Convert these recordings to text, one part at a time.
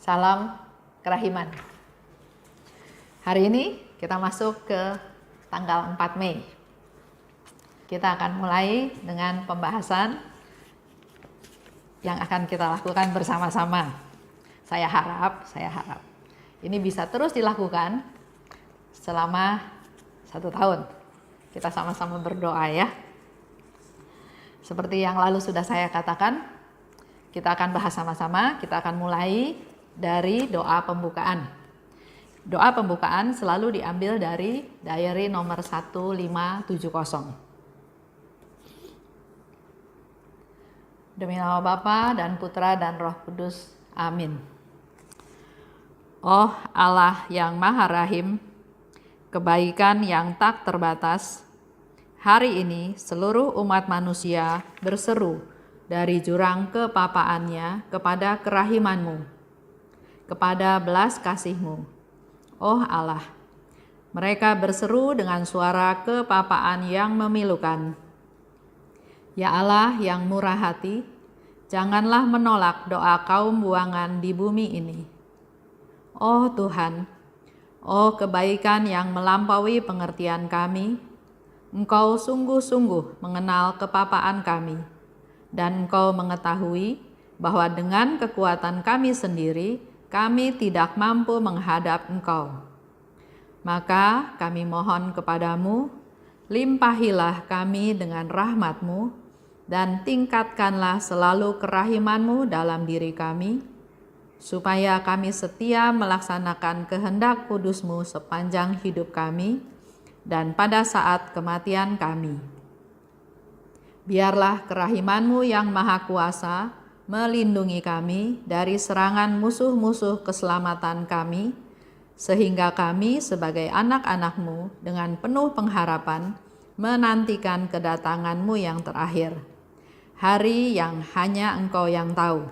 Salam kerahiman. Hari ini kita masuk ke tanggal 4 Mei. Kita akan mulai dengan pembahasan yang akan kita lakukan bersama-sama. Saya harap ini bisa terus dilakukan selama 1 tahun. Kita sama-sama berdoa ya. Seperti yang lalu sudah saya katakan, kita akan bahas sama-sama. Kita akan mulai dari doa pembukaan. Doa pembukaan selalu diambil dari diary nomor 1570. Demi nama Bapa dan Putra dan Roh Kudus. Amin. Oh Allah yang Maha Rahim, kebaikan yang tak terbatas, hari ini seluruh umat manusia berseru dari jurang kepapaannya kepada kerahiman-Mu, kepada belas kasih-Mu. Oh Allah, mereka berseru dengan suara kepapaan yang memilukan. Ya Allah yang murah hati, janganlah menolak doa kaum buangan di bumi ini. Oh Tuhan, oh kebaikan yang melampaui pengertian kami, Engkau sungguh-sungguh mengenal kepapaan kami, dan Engkau mengetahui bahwa dengan kekuatan kami sendiri, kami tidak mampu menghadap Engkau. Maka kami mohon kepadamu, limpahilah kami dengan rahmat-Mu, dan tingkatkanlah selalu kerahiman-Mu dalam diri kami, supaya kami setia melaksanakan kehendak kudus-Mu sepanjang hidup kami, dan pada saat kematian kami. Biarlah kerahiman-Mu yang maha kuasa melindungi kami dari serangan musuh-musuh keselamatan kami, sehingga kami sebagai anak-anak-Mu dengan penuh pengharapan menantikan kedatangan-Mu yang terakhir, hari yang hanya Engkau yang tahu.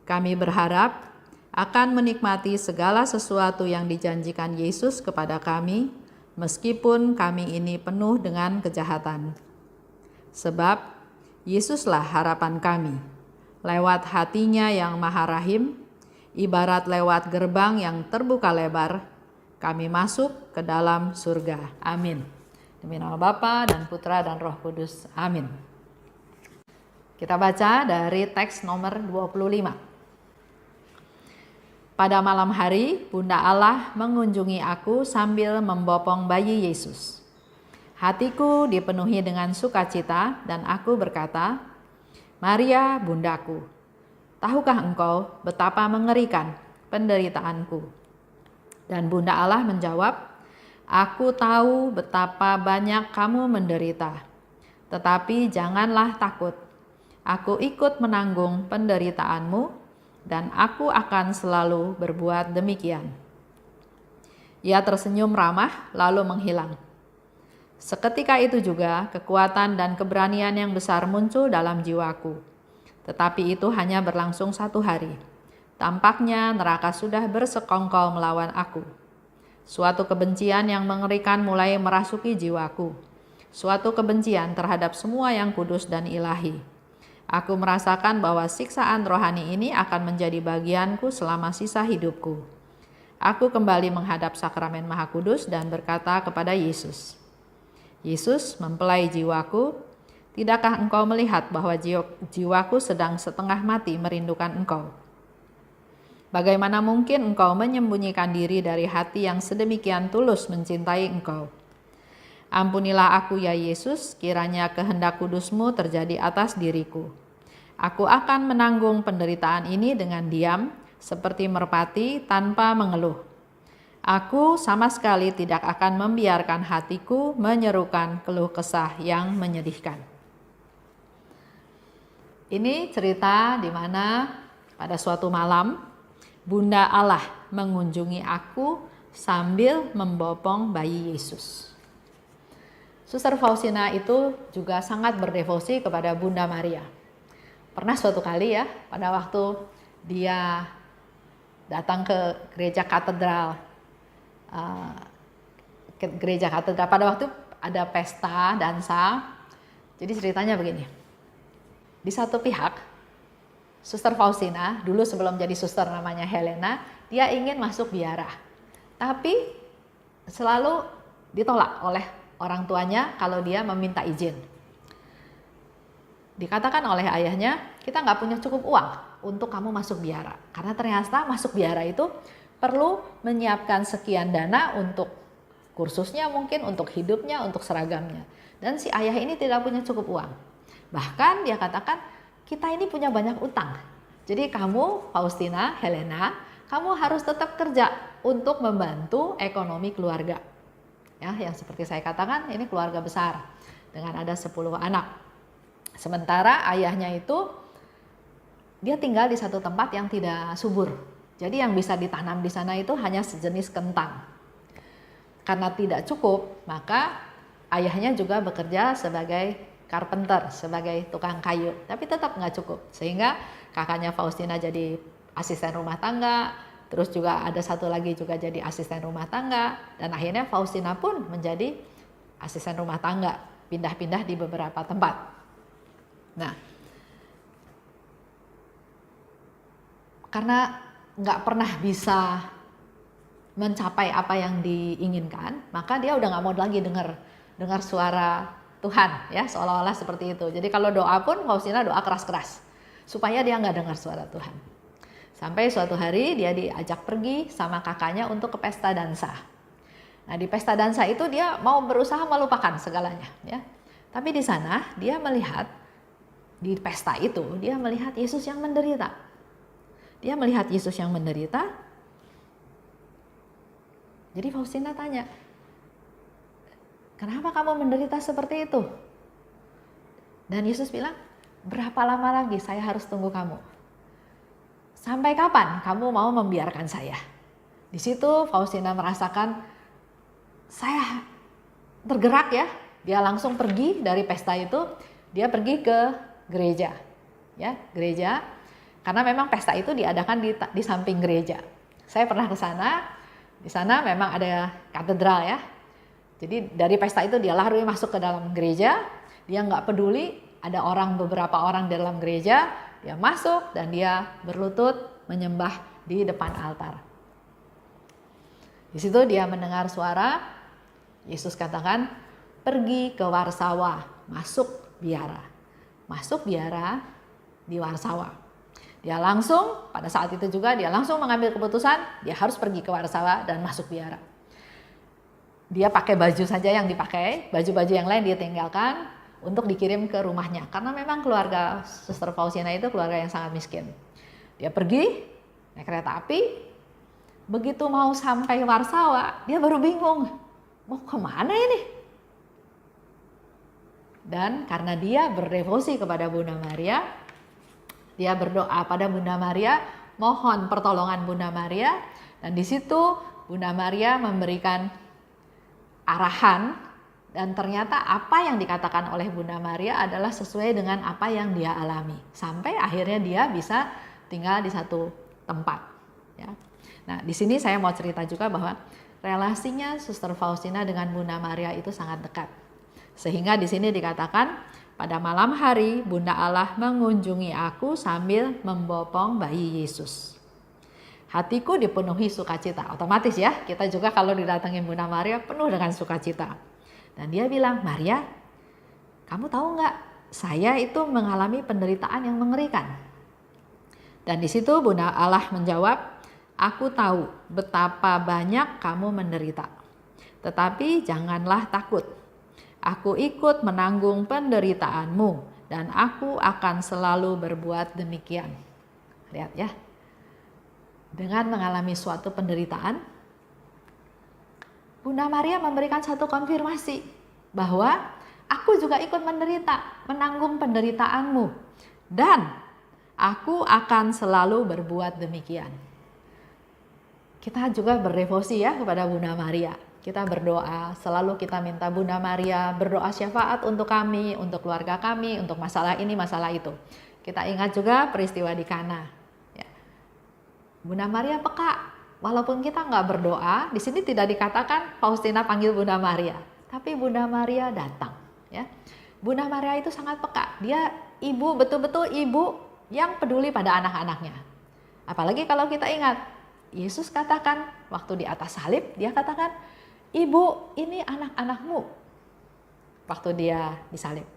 Kami berharap akan menikmati segala sesuatu yang dijanjikan Yesus kepada kami, meskipun kami ini penuh dengan kejahatan. Sebab Yesuslah harapan kami. Lewat hatinya yang maha rahim, ibarat lewat gerbang yang terbuka lebar, kami masuk ke dalam surga. Amin. Demi nama Bapa dan Putra dan Roh Kudus. Amin. Kita baca dari teks nomor 25. Pada malam hari, Bunda Allah mengunjungi aku sambil membopong bayi Yesus. Hatiku dipenuhi dengan sukacita dan aku berkata, Maria, bundaku, tahukah engkau betapa mengerikan penderitaanku? Dan Bunda Allah menjawab, aku tahu betapa banyak kamu menderita, tetapi janganlah takut. Aku ikut menanggung penderitaanmu, dan aku akan selalu berbuat demikian. Ia tersenyum ramah lalu menghilang. Seketika itu juga kekuatan dan keberanian yang besar muncul dalam jiwaku. Tetapi itu hanya berlangsung 1 hari. Tampaknya neraka sudah bersekongkol melawan aku. Suatu kebencian yang mengerikan mulai merasuki jiwaku. Suatu kebencian terhadap semua yang kudus dan ilahi. Aku merasakan bahwa siksaan rohani ini akan menjadi bagianku selama sisa hidupku. Aku kembali menghadap sakramen Maha Kudus dan berkata kepada Yesus, Yesus mempelai jiwaku, tidakkah engkau melihat bahwa jiwaku sedang setengah mati merindukan engkau? Bagaimana mungkin engkau menyembunyikan diri dari hati yang sedemikian tulus mencintai engkau? Ampunilah aku ya Yesus, kiranya kehendak kudus-Mu terjadi atas diriku. Aku akan menanggung penderitaan ini dengan diam, seperti merpati tanpa mengeluh. Aku sama sekali tidak akan membiarkan hatiku menyerukan keluh kesah yang menyedihkan. Ini cerita di mana pada suatu malam Bunda Allah mengunjungi aku sambil membopong bayi Yesus. Suster Faustina itu juga sangat berdevosi kepada Bunda Maria. Pernah suatu kali ya, pada waktu dia datang ke gereja katedral, pada waktu ada pesta dansa. Jadi ceritanya begini, di satu pihak Suster Faustina, dulu sebelum jadi suster namanya Helena, dia ingin masuk biara. Tapi selalu ditolak oleh orang tuanya kalau dia meminta izin. Dikatakan oleh ayahnya, kita nggak punya cukup uang untuk kamu masuk biara. Karena ternyata masuk biara itu perlu menyiapkan sekian dana untuk kursusnya mungkin, untuk hidupnya, untuk seragamnya. Dan si ayah ini tidak punya cukup uang. Bahkan dia katakan, kita ini punya banyak utang. Jadi kamu, Faustina, Helena, kamu harus tetap kerja untuk membantu ekonomi keluarga. Ya, yang seperti saya katakan, ini keluarga besar dengan ada 10 anak. Sementara ayahnya itu, dia tinggal di satu tempat yang tidak subur. Jadi yang bisa ditanam di sana itu hanya sejenis kentang. Karena tidak cukup, maka ayahnya juga bekerja sebagai carpenter, sebagai tukang kayu, tapi tetap nggak cukup. Sehingga kakaknya Faustina jadi asisten rumah tangga, terus juga ada satu lagi juga jadi asisten rumah tangga, dan akhirnya Faustina pun menjadi asisten rumah tangga, pindah-pindah di beberapa tempat. Nah, karena nggak pernah bisa mencapai apa yang diinginkan, maka dia udah nggak mau lagi dengar suara Tuhan, ya, seolah-olah seperti itu. Jadi kalau doa pun Faustina doa keras-keras supaya dia nggak dengar suara Tuhan. Sampai suatu hari dia diajak pergi sama kakaknya untuk ke pesta dansa. Nah, di pesta dansa itu dia mau berusaha melupakan segalanya, ya. Tapi di sana dia melihat, di pesta itu dia melihat Yesus yang menderita. Dia melihat Yesus yang menderita. Jadi Faustina tanya, kenapa kamu menderita seperti itu? Dan Yesus bilang, berapa lama lagi saya harus tunggu kamu? Sampai kapan kamu mau membiarkan saya? Di situ Faustina merasakan, saya tergerak, ya. Dia langsung pergi dari pesta itu, dia pergi ke gereja, ya, gereja. Karena memang pesta itu diadakan di samping gereja. Saya pernah ke sana. Di sana memang ada katedral, ya. Jadi dari pesta itu dia lari masuk ke dalam gereja. Dia nggak peduli ada beberapa orang di dalam gereja. Dia masuk dan dia berlutut menyembah di depan altar. Di situ dia mendengar suara Yesus katakan, pergi ke Warsawa, masuk biara. Masuk biara di Warsawa. Dia langsung, pada saat itu juga dia langsung mengambil keputusan, dia harus pergi ke Warsawa dan masuk biara. Dia pakai baju saja yang dipakai, baju-baju yang lain dia tinggalkan untuk dikirim ke rumahnya. Karena memang keluarga Suster Faustina itu keluarga yang sangat miskin. Dia pergi, naik kereta api, begitu mau sampai Warsawa, dia baru bingung, mau kemana ini? Dan karena dia berdevosi kepada Bunda Maria, dia berdoa pada Bunda Maria, mohon pertolongan Bunda Maria, dan di situ Bunda Maria memberikan arahan, dan ternyata apa yang dikatakan oleh Bunda Maria adalah sesuai dengan apa yang dia alami. Sampai akhirnya dia bisa tinggal di satu tempat, ya. Nah, di sini saya mau cerita juga bahwa relasinya Suster Faustina dengan Bunda Maria itu sangat dekat. Sehingga di sini dikatakan, pada malam hari Bunda Allah mengunjungi aku sambil membopong bayi Yesus. Hatiku dipenuhi sukacita. Otomatis, ya, kita juga kalau didatengin Bunda Maria penuh dengan sukacita. Dan dia bilang, Maria, kamu tahu nggak, saya itu mengalami penderitaan yang mengerikan. Dan di situ Bunda Allah menjawab, aku tahu betapa banyak kamu menderita. Tetapi janganlah takut. Aku ikut menanggung penderitaanmu dan aku akan selalu berbuat demikian. Lihat, ya. Dengan mengalami suatu penderitaan, Bunda Maria memberikan satu konfirmasi bahwa aku juga ikut menderita, menanggung penderitaanmu, dan aku akan selalu berbuat demikian. Kita juga berdevosi, ya, kepada Bunda Maria. Kita berdoa, selalu kita minta Bunda Maria berdoa syafaat untuk kami, untuk keluarga kami, untuk masalah ini, masalah itu. Kita ingat juga peristiwa di Kana. Ya. Bunda Maria peka, walaupun kita nggak berdoa, di sini tidak dikatakan Faustina panggil Bunda Maria, tapi Bunda Maria datang. Ya. Bunda Maria itu sangat peka, dia ibu, betul-betul ibu yang peduli pada anak-anaknya. Apalagi kalau kita ingat, Yesus katakan waktu di atas salib, dia katakan, "Ibu, ini anak-anakmu." Waktu dia disalib.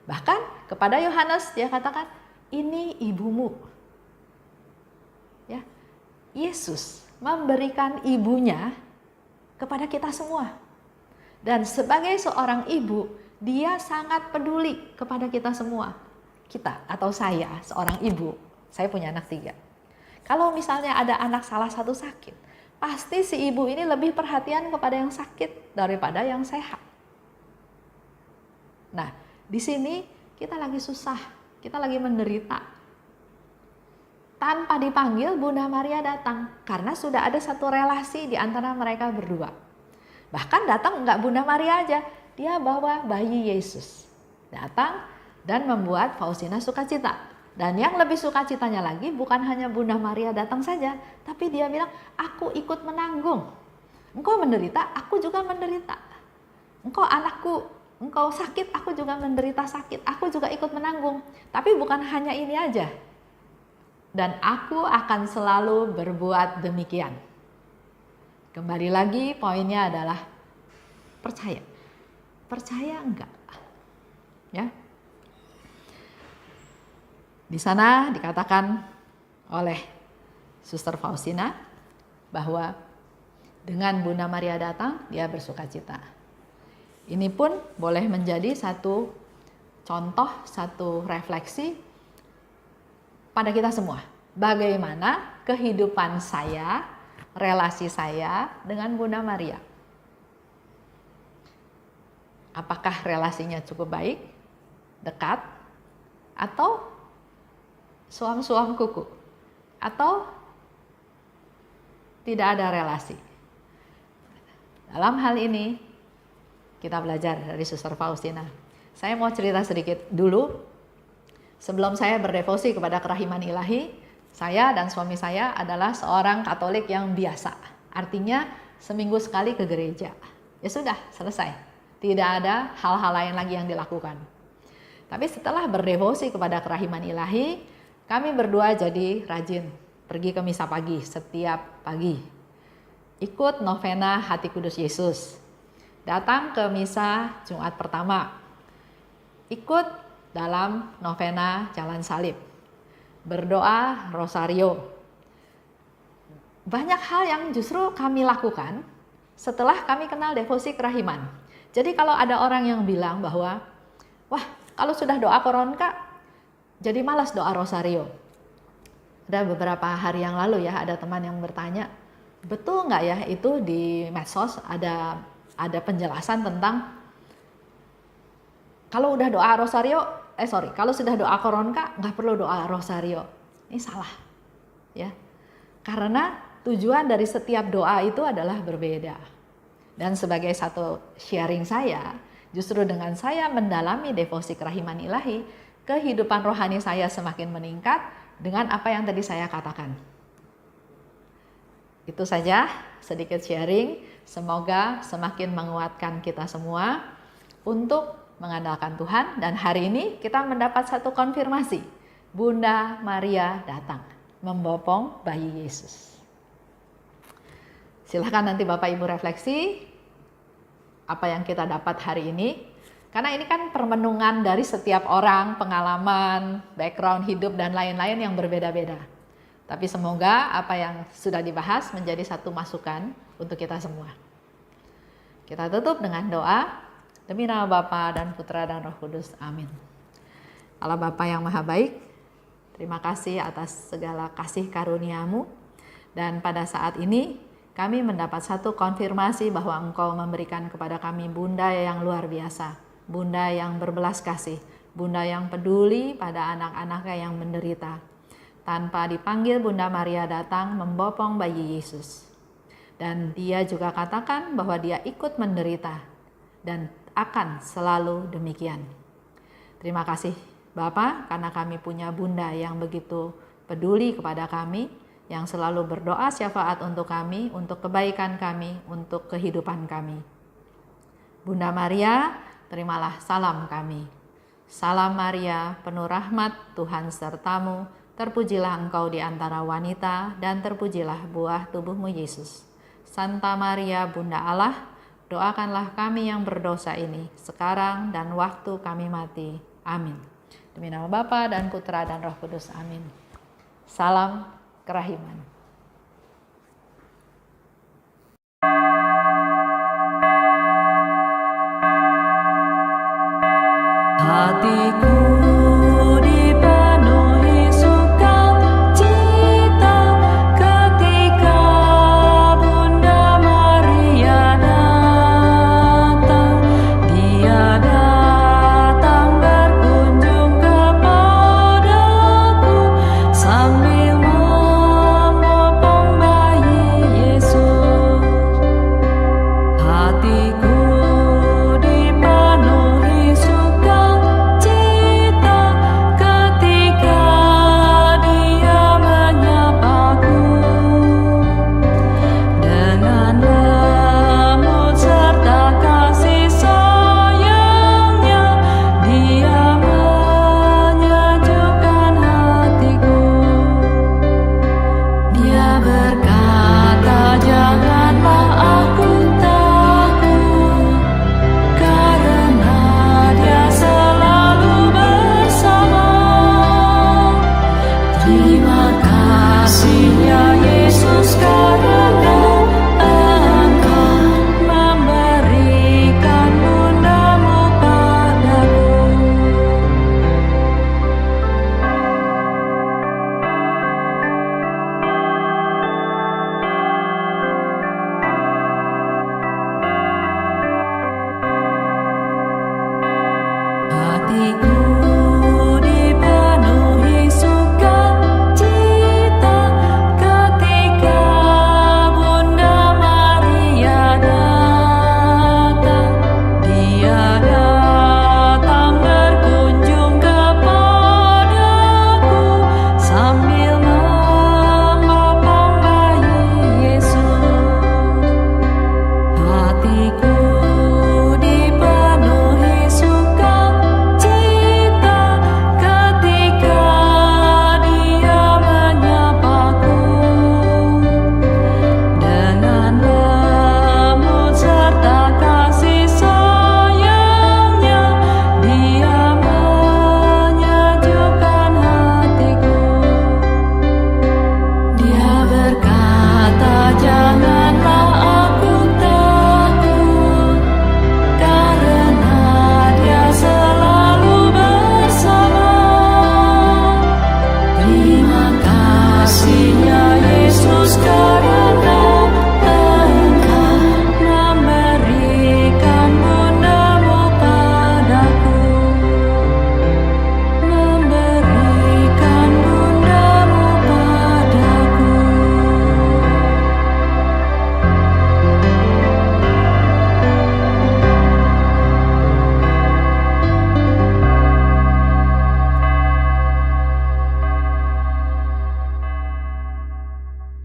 Bahkan kepada Yohanes dia katakan, "Ini ibumu." Ya. Yesus memberikan ibunya kepada kita semua. Dan sebagai seorang ibu, dia sangat peduli kepada kita semua. Kita atau saya, seorang ibu, saya punya anak 3. Kalau misalnya ada anak salah satu sakit, pasti si ibu ini lebih perhatian kepada yang sakit daripada yang sehat. Nah, di sini kita lagi susah, kita lagi menderita. Tanpa dipanggil, Bunda Maria datang karena sudah ada satu relasi di antara mereka berdua. Bahkan datang enggak Bunda Maria aja, dia bawa bayi Yesus. Datang dan membuat Faustina sukacita. Dan yang lebih sukacitanya lagi bukan hanya Bunda Maria datang saja, tapi dia bilang, "Aku ikut menanggung. Engkau menderita, aku juga menderita. Engkau anakku, engkau sakit, aku juga menderita sakit. Aku juga ikut menanggung. Tapi bukan hanya ini aja. Dan aku akan selalu berbuat demikian." Kembali lagi poinnya adalah percaya. Percaya enggak? Ya. Di sana dikatakan oleh Suster Faustina bahwa dengan Bunda Maria datang, dia bersukacita. Ini pun boleh menjadi satu contoh, satu refleksi pada kita semua. Bagaimana kehidupan saya, relasi saya dengan Bunda Maria. Apakah relasinya cukup baik, dekat, atau suam-suam kuku, atau tidak ada relasi. Dalam hal ini kita belajar dari Suster Faustina. Saya mau cerita sedikit dulu. Sebelum saya berdevosi kepada kerahiman ilahi, saya dan suami saya adalah seorang Katolik yang biasa. Artinya seminggu sekali ke gereja. Ya sudah, selesai. Tidak ada hal-hal lain lagi yang dilakukan. Tapi setelah berdevosi kepada kerahiman ilahi, kami berdua jadi rajin pergi ke misa pagi setiap pagi. Ikut novena Hati Kudus Yesus. Datang ke misa Jumat pertama. Ikut dalam novena Jalan Salib. Berdoa rosario. Banyak hal yang justru kami lakukan setelah kami kenal devosi kerahiman. Jadi kalau ada orang yang bilang bahwa, wah kalau sudah doa koronka, jadi malas doa rosario. Ada beberapa hari yang lalu ya, ada teman yang bertanya, betul nggak ya itu di medsos ada penjelasan tentang kalau udah doa rosario, kalau sudah doa koronka nggak perlu doa rosario. Ini salah, ya. Karena tujuan dari setiap doa itu adalah berbeda. Dan sebagai satu sharing saya, justru dengan saya mendalami devosi kerahiman ilahi, kehidupan rohani saya semakin meningkat dengan apa yang tadi saya katakan. Itu saja sedikit sharing, semoga semakin menguatkan kita semua untuk mengandalkan Tuhan. Dan hari ini kita mendapat satu konfirmasi, Bunda Maria datang membopong bayi Yesus. Silahkan nanti Bapak Ibu refleksi apa yang kita dapat hari ini. Karena ini kan permenungan dari setiap orang, pengalaman, background hidup, dan lain-lain yang berbeda-beda. Tapi semoga apa yang sudah dibahas menjadi satu masukan untuk kita semua. Kita tutup dengan doa, demi nama Bapa dan Putra dan Roh Kudus. Amin. Allah Bapa yang Maha Baik, terima kasih atas segala kasih karunia-Mu. Dan pada saat ini kami mendapat satu konfirmasi bahwa Engkau memberikan kepada kami Bunda yang luar biasa. Bunda yang berbelas kasih, Bunda yang peduli pada anak-anaknya yang menderita. Tanpa dipanggil, Bunda Maria datang membopong bayi Yesus. Dan dia juga katakan bahwa dia ikut menderita dan akan selalu demikian. Terima kasih Bapa, karena kami punya Bunda yang begitu peduli kepada kami, yang selalu berdoa syafaat untuk kami, untuk kebaikan kami, untuk kehidupan kami. Bunda Maria, terimalah salam kami. Salam Maria, penuh rahmat, Tuhan sertamu, Terpujilah engkau di antara wanita, dan terpujilah buah tubuhmu Yesus. Santa Maria, Bunda Allah, doakanlah kami yang berdosa ini, sekarang dan waktu kami mati. Amin. Demi nama Bapa dan Putra dan Roh Kudus. Amin. Salam kerahiman. Hatiku